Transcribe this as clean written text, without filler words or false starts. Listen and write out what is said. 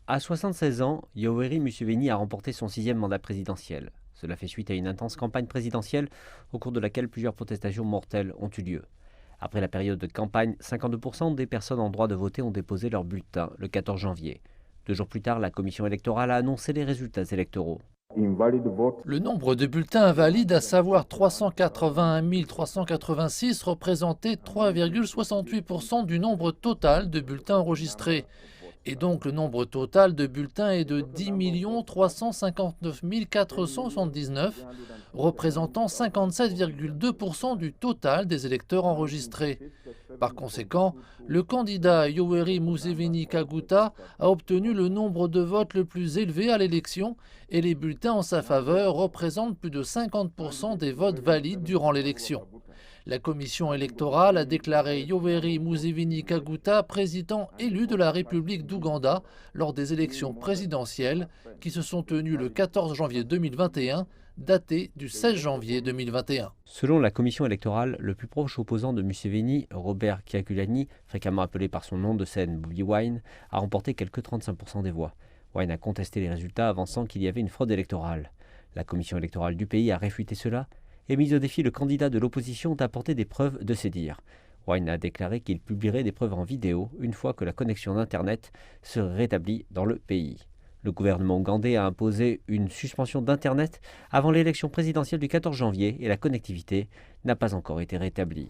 À 76 ans, Yoweri Museveni a remporté son sixième mandat présidentiel. Cela fait suite à une intense campagne présidentielle au cours de laquelle plusieurs protestations mortelles ont eu lieu. Après la période de campagne, 52% des personnes en droit de voter ont déposé leur bulletin le 14 janvier. 2 jours plus tard, la commission électorale a annoncé les résultats électoraux. Le nombre de bulletins invalides, à savoir 381 386, représentait 3,68% du nombre total de bulletins enregistrés. Et donc le nombre total de bulletins est de 10 359 479, représentant 57,2% du total des électeurs enregistrés. Par conséquent, le candidat Yoweri Museveni Kaguta a obtenu le nombre de votes le plus élevé à l'élection et les bulletins en sa faveur représentent plus de 50% des votes valides durant l'élection. La commission électorale a déclaré Yoweri Museveni Kaguta président élu de la République d'Ouganda lors des élections présidentielles qui se sont tenues le 14 janvier 2021, datées du 16 janvier 2021. Selon la commission électorale, le plus proche opposant de Museveni, Robert Kyagulanyi, fréquemment appelé par son nom de scène Bobi Wine, a remporté quelques 35% des voix. Wine a contesté les résultats, avançant qu'il y avait une fraude électorale. La commission électorale du pays a réfuté cela et mis au défi le candidat de l'opposition d'apporter des preuves de ses dires. Wine a déclaré qu'il publierait des preuves en vidéo une fois que la connexion d'Internet serait rétablie dans le pays. Le gouvernement ougandais a imposé une suspension d'Internet avant l'élection présidentielle du 14 janvier et la connectivité n'a pas encore été rétablie.